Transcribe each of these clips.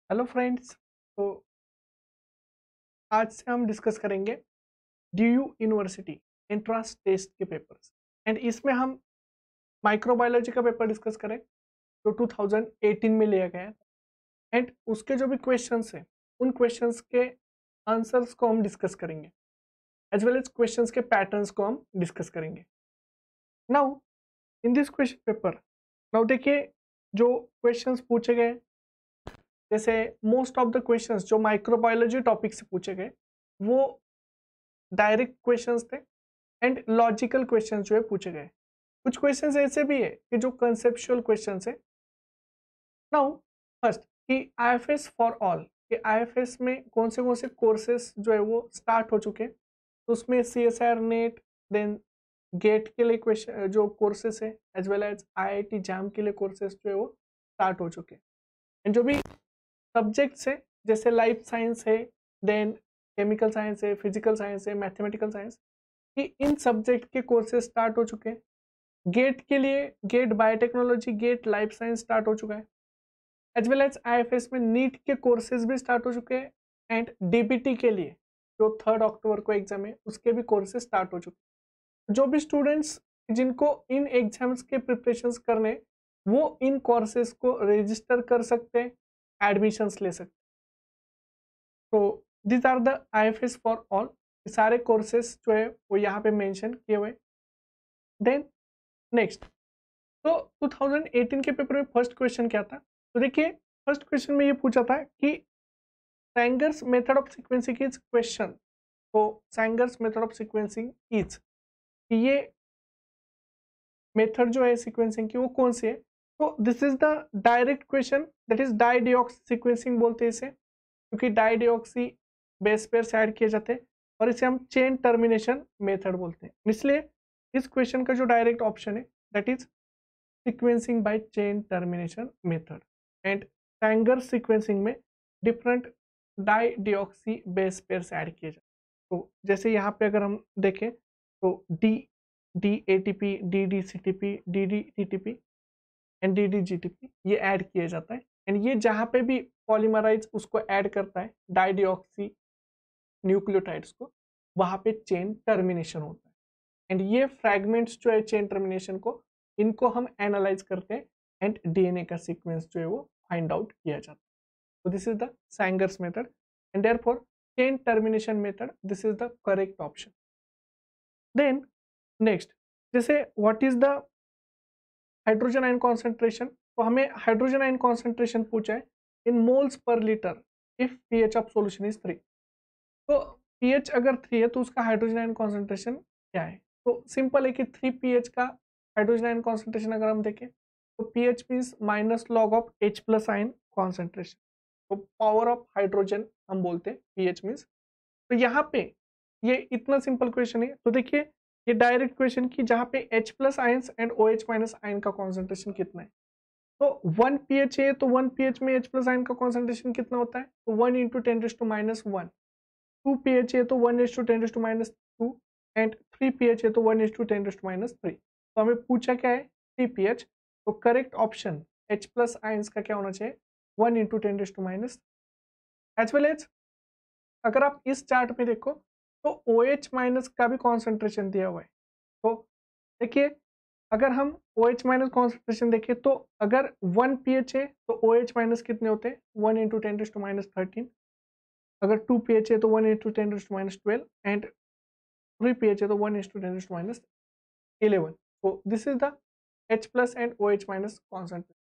Hello friends. तो आज से हम डिस्कस करेंगे डीयू यूनिवर्सिटी एंट्रेंस टेस्ट के पेपर्स एंड इसमें हम माइक्रोबायोलॉजी का पेपर डिस्कस करें जो 2018 में लिया गया है एंड उसके जो भी क्वेश्चंस हैं उन क्वेश्चंस के आंसर्स को हम डिस्कस करेंगे एज वेल एज क्वेश्चंस के पैटर्न्स को हम डिस्कस करेंगे। Now in this question paper, now देखिए जो क्वेश्चंस पूछे गए, जैसे मोस्ट ऑफ द क्वेश्चंस जो माइक्रोबायोलॉजी टॉपिक से पूछे गए वो डायरेक्ट क्वेश्चंस थे एंड लॉजिकल क्वेश्चंस जो है पूछे गए। कुछ क्वेश्चंस ऐसे भी है कि जो कंसेप्चुअल क्वेश्चंस है। नाउ फर्स्ट कि आईएफएस फॉर ऑल कि आईएफएस में कौन से कोर्सेज जो है वो स्टार्ट हो चुके हैं, तो उसमें सीएसआर नेट, देन गेट के लिए क्वेश्चन जो कोर्सेज है as well as IIT JAM के लिए कोर्सेज जो है वो स्टार्ट हो चुके हैं। एंड जो भी सब्जेक्ट्स है जैसे लाइफ साइंस है, देन केमिकल साइंस है, फिजिकल साइंस है, मैथमेटिकल साइंस, कि इन सब्जेक्ट के कोर्सेज स्टार्ट हो चुके हैं। गेट के लिए GATE biotechnology, GATE life science start हो चुका है। एज वेल एज आईएफएस में नीट के कोर्सेज भी स्टार्ट हो चुके हैं एंड डीबीटी के लिए जो 3 अक्टूबर को एग्जाम है उसके भी कोर्सेज स्टार्ट हो चुके हैं। जो भी स्टूडेंट्स जिनको इन एग्जाम्स के प्रिपरेशंस करने, वो इन कोर्सेज को रजिस्टर कर सकते हैं, एडमिशंस ले सकते हैं। तो this are the IFS for all, सारे कोर्सेज जो है वो यहाँ पे मेंशन किए हुए। देन नेक्स्ट, तो 2018 के पेपर में फर्स्ट क्वेश्चन क्या था? तो देखिए फर्स्ट क्वेश्चन में ये पूछा था कि Sanger's method of sequencing is question. तो Sanger's method of sequencing is, ये मेथड जो है सीक्वेंसिंग की वो कौन सी है? तो this is the direct question, that is dideoxy sequencing बोलते हैं इसे, क्योंकि डाइडिऑक्सी बेस पेयर से ऐड किए जाते हैं और इसे हम चेन टर्मिनेशन मेथड बोलते हैं। इसलिए इस क्वेश्चन का जो डायरेक्ट ऑप्शन है that is sequencing by chain termination method. And Sanger sequencing में डिफरेंट डाइडिऑक्सी बेस पेयर से ऐड किए जाते हैं। तो जैसे यहाँ पे अगर हम देखें तो D ATP, D CTP, D TTP and D GTP ये ऐड किया जाता है। एंड ये जहाँ पे भी पॉलीमराइज उसको ऐड करता है डाइडिऑक्सी न्यूक्लियोटाइड्स को, वहाँ पे चेन टर्मिनेशन होता है। एंड ये फ्रैगमेंट्स जो है चेन टर्मिनेशन को, इनको हम एनालाइज करते हैं एंड डीएनए का सीक्वेंस जो है वो फाइंड आउट किया जाता है। तो this is the Sanger's method and therefore chain termination method this is the correct option. Then next, जैसे what is the hydrogen ion concentration, तो हमें हाइड्रोजन आयन कॉन्सेंट्रेशन पूछा है in moles per litre if pH of solution is 3। तो pH अगर 3 है तो उसका हाइड्रोजन आयन कॉन्सेंट्रेशन क्या है? तो सिंपल है कि 3 पीएच का हाइड्रोजन आयन कॉन्सेंट्रेशन अगर हम देखें तो pH means minus log of H plus ion concentration, तो पावर ऑफ हाइड्रोजन हम बोलते हैं पीएच मीन्स। तो यहाँ पे ये इतना सिंपल क्वेश्चन है। तो देखिए ये डायरेक्ट क्वेश्चन की जहाँ पे H plus ions and OH minus ion का कॉन्सेंट्रेशन कितना है? तो 1 पीएच है तो 1 पीएच में H प्लस आयन का कॉन्सेंट्रेशन कितना होता है? तो 1 इंटू 10⁻⁻1। 2 पीएच है तो 1:10⁻2 एंड 3 पीएच है तो 1:10⁻3। तो हमें पूछा क्या है? 3 पीएच। तो correct option H plus ions का क्या होना चाहिए? 1:10⁻। एज वेल एज अगर आप इस चार्ट में देखो तो OH माइनस का भी कॉन्सेंट्रेशन दिया हुआ है। तो देखिए अगर हम OH माइनस कॉन्सेंट्रेशन देखें तो अगर 1 पीएच है तो OH माइनस कितने होते हैं? 1:10⁻13। अगर 2 पीएच है तो 1:10⁻12 एंड 3 पीएच है तो 1:10⁻11। तो this is the H plus and OH minus concentration.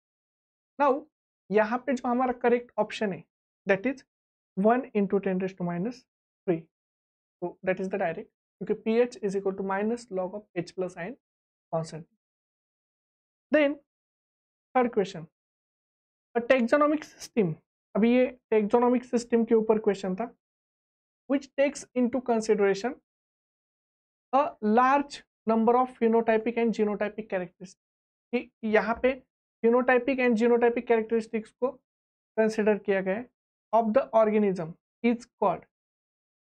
Now यहाँ पे जो हमारा करेक्ट ऑप्शन है दैट इज 1:10⁻3। तो दैट इज द डायरेक्ट, क्योंकि pH is equal to minus log of H plus ion concentration. Then third question, taxonomic system. अभी ये taxonomic system के ऊपर क्वेश्चन था, which takes into consideration a large number of phenotypic and genotypic characteristics। कि यहाँ पे phenotypic and genotypic characteristics को consider किया गया है of the organism is called।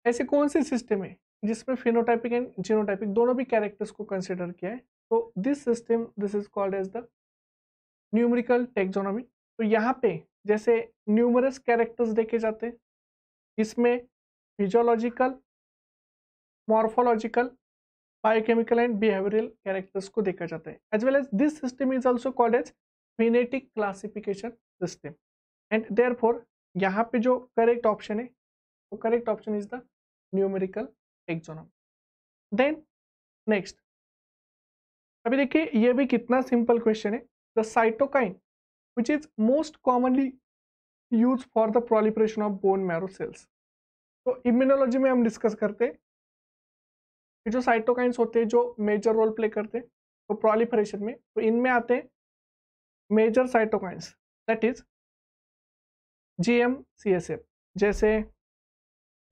ऐसे कौन सी सिस्टम है जिसमें phenotypic and genotypic दोनों भी कैरेक्टर्स को कंसिडर किया है? तो this system this is called as the numerical taxonomy. तो यहाँ पे जैसे न्यूमरस कैरेक्टर्स देखे जाते हैं, इसमें physiological, morphological, biochemical and behavioural characters को देखा जाता है। As well as this system is also called as phenetic classification system and therefore यहाँ पे जो करेक्ट ऑप्शन है, तो correct option is the numerical taxonomy. Then next, अभी देखिए ये भी कितना सिंपल क्वेश्चन है। The cytokine which is most commonly use for the proliferation of bone marrow cells. तो इम्यूनोलॉजी में हम डिस्कस करते हैं कि जो साइटोकाइंस होते हैं जो मेजर रोल प्ले करते हैं तो प्रोलिफरेशन में, तो इनमें आते हैं major cytokines that is GM-CSF। जैसे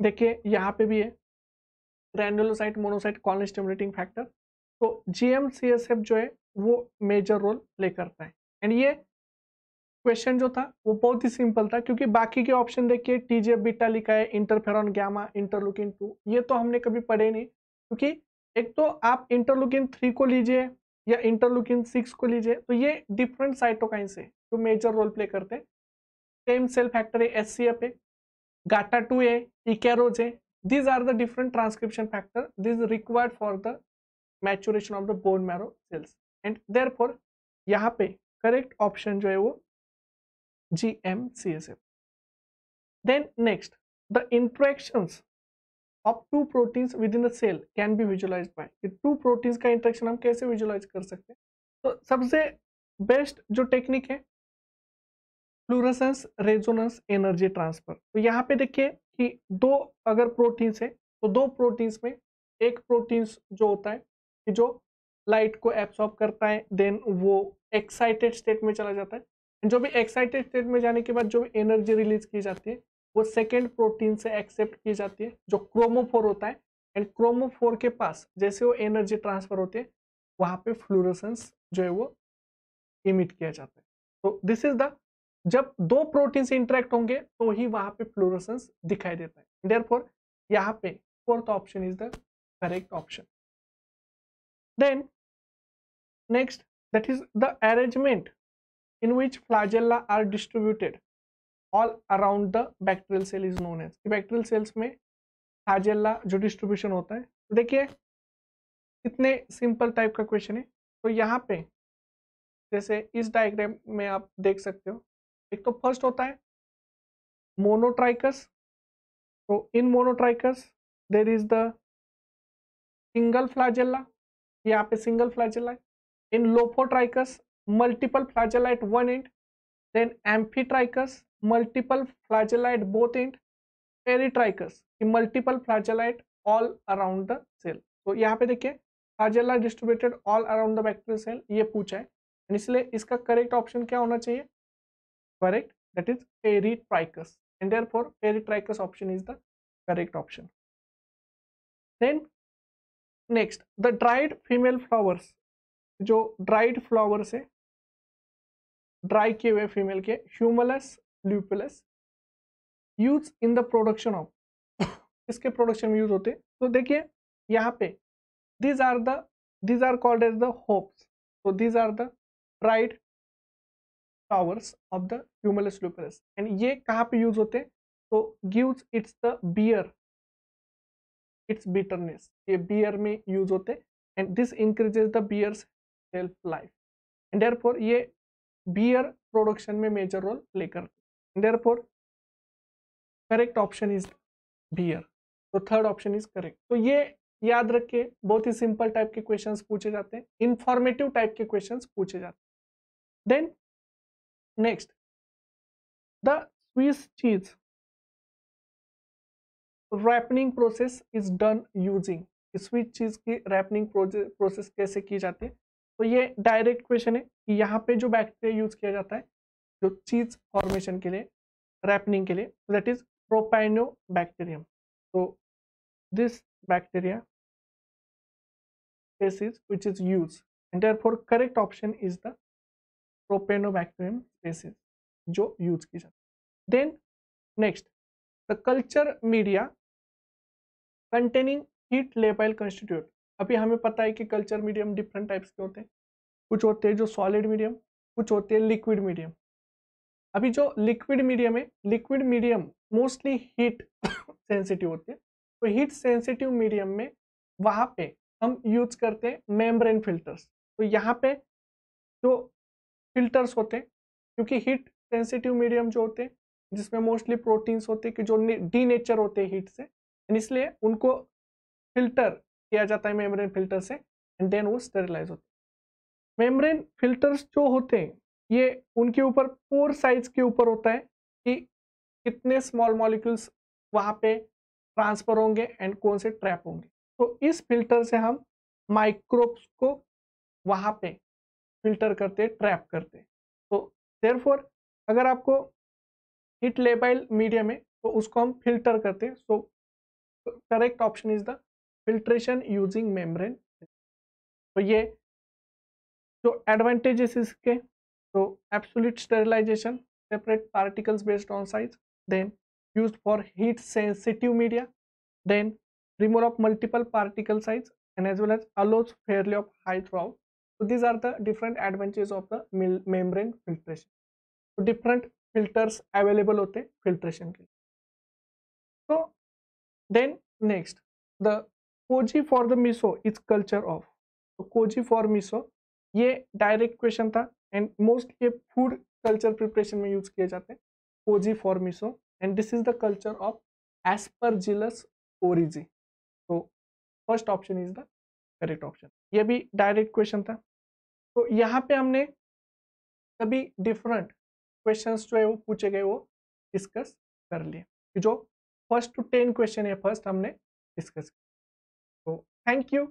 देखिए यहाँ पे भी है ग्रैन्युलोसाइट, मोनोसाइट, कॉलोनी स्टिमुलेटिंग फैक्टर। तो GM-CSF जो है वो मेजर रोल प्ले करता है। एंड ये क्वेश्चन जो था वो बहुत ही सिंपल था, क्योंकि बाकी के ऑप्शन देखिए TGF बीटा लिखा है, इंटरफेरॉन गामा, इंटरलूकिन 2, ये तो हमने कभी पढ़े नहीं। क्योंकि एक तो आप इंटरलूकिन 3 को लीजिए या इंटरलूकिन 6 को लीजिए, तो ये डिफरेंट साइटोकाइंस है जो मेजर रोल प्ले करते हैं। सेम सेल फैक्टर है, SCF है, GATA2 है, इकेरोज है। These are the different transcription factor. This is required for the maturation of the bone marrow cells. And therefore यहाँ पे correct option जो है वो GM-CSF. Then next, the interactions of two proteins within the cell can be visualized by. ये two proteins का interaction हम कैसे visualize कर सकते हैं? तो सबसे बेस्ट जो टेक्निक है फ्लूरेसेंस रेजोनेंस एनर्जी ट्रांसफर। तो यहाँ पे देखिए कि दो अगर प्रोटीन्स है तो दो प्रोटीन्स में एक प्रोटीन्स जो होता है कि जो लाइट को एब्सॉर्ब करता है, देन वो एक्साइटेड स्टेट में चला जाता है। जो भी एक्साइटेड स्टेट में जाने के बाद जो एनर्जी रिलीज की जाती है वो सेकेंड प्रोटीन से एक्सेप्ट की जाती है जो क्रोमोफोर होता है। एंड क्रोमोफोर के पास जैसे वो एनर्जी ट्रांसफर होती है वहां पे फ्लूरेसेंस जो है वो इमिट किया जाता है। तो दिस इज द, जब दो प्रोटीन से इंटरेक्ट होंगे तो ही वहां पे फ्लोरोसेंस दिखाई देता है। देयरफॉर यहाँ पे fourth option is the correct option. Then next, that is the arrangement in which flagella are distributed all around the bacterial cell is known as. Bacterial cells में फ्लैजेला जो डिस्ट्रीब्यूशन होता है, तो देखिए कितने सिंपल टाइप का question है। तो यहाँ पे जैसे इस डायग्राम में आप देख सकते हो, एक तो फर्स्ट होता है मोनोट्राइकस। तो in monotrichous there is the single flagella, यहाँ पे single flagella. In lophotrichous multiple flagella at one end, then amphitrichous multiple flagella at both end, peritrichous multiple flagella at all around the cell. तो यहाँ पे देखिए flagella distributed all around the bacterial cell ये पूछा है, इसलिए इसका correct option क्या होना चाहिए? Correct, that is peritrichus, and therefore peritrichus option is the correct option. Then next, the dried female flowers, जो dried flowers है ड्राई किए हुए फीमेल के, Humulus lupulus, use in the production of, इसके production में यूज होते हैं। तो देखिए यहाँ पे these are called as the hops. So these are the dried flowers of the Humulus lupulus, and ये कहाँ पे यूज होते हैं? तो gives its the beer, its bitterness, ये beer में यूज होते हैं, and this increases the beer's shelf life, and therefore ये beer production में major role play करते हैं, and therefore correct option is beer. तो थर्ड ऑप्शन इज करेक्ट। तो ये याद रखिए, बहुत ही सिंपल टाइप के क्वेश्चंस पूछे जाते हैं, इंफॉर्मेटिव टाइप के क्वेश्चंस पूछे जाते हैं। Then next, the Swiss cheese wrapping process is done using, Swiss cheese की रैपनिंग प्रोसेस कैसे की जाती है? तो ये डायरेक्ट क्वेश्चन है कि यहाँ पे जो बैक्टीरिया यूज किया जाता है जो चीज फॉर्मेशन के लिए, रैपनिंग के लिए, दैट इज प्रोपाइनोबैक्टीरियम। तो this bacteria species which is used, and therefore correct option is the Propionobacterium species जो यूज की जाती है। Then next, the culture media containing heat labile constitute। अभी हमें पता है कि कल्चर मीडियम डिफरेंट टाइप्स के होते हैं, कुछ होते हैं जो सॉलिड मीडियम, कुछ होते हैं लिक्विड मीडियम। अभी जो लिक्विड मीडियम है, liquid medium mostly heat sensitive होती है, तो हीट सेंसिटिव मीडियम में वहां पे हम यूज करते हैं मेम्ब्रेन फिल्टर्स। तो यहाँ पे जो फिल्टर्स होते हैं, क्योंकि हीट सेंसिटिव मीडियम जो होते हैं जिसमें मोस्टली प्रोटीन्स होते हैं कि जो डी नेचर होते हैं हीट से, इसलिए उनको फिल्टर किया जाता है मेम्ब्रेन फिल्टर से, एंड देन वो स्टेरिलाइज होते हैं। मेम्ब्रेन फिल्टर्स जो होते हैं ये उनके ऊपर पोर साइज के ऊपर होता है कि कितने स्मॉल मॉलिक्यूल्स वहां पे ट्रांसफर होंगे एंड कौन से ट्रैप होंगे। तो इस फिल्टर से हम माइक्रोब्स को वहां पे फिल्टर करते, ट्रैप करते। तो देयरफॉर अगर आपको हीट लेबल मीडियम है तो उसको हम फिल्टर करते हैं। So correct option is the filtration using membrane. तो ये जो एडवांटेजेस इसके, तो absolute sterilization, separate particles based on size, then used for heat sensitive media, then removal of multiple particle size, and as well as allows fairly of high throughout. So these are the different advantages of the membrane filtration. So different filters available होते हैं filtration के लिए। So then next, the koji for the miso is culture of। तो koji for miso ये direct question था and most ये food culture preparation में use किए जाते हैं, koji for miso, and this is the culture of Aspergillus oryzae। तो first option is the correct option. ये भी डायरेक्ट क्वेश्चन था। तो यहाँ पे हमने सभी डिफरेंट क्वेश्चंस जो है वो पूछे गए वो डिस्कस कर लिए। जो फर्स्ट टू 10 क्वेश्चन है फर्स्ट हमने डिस्कस किया। तो थैंक यू।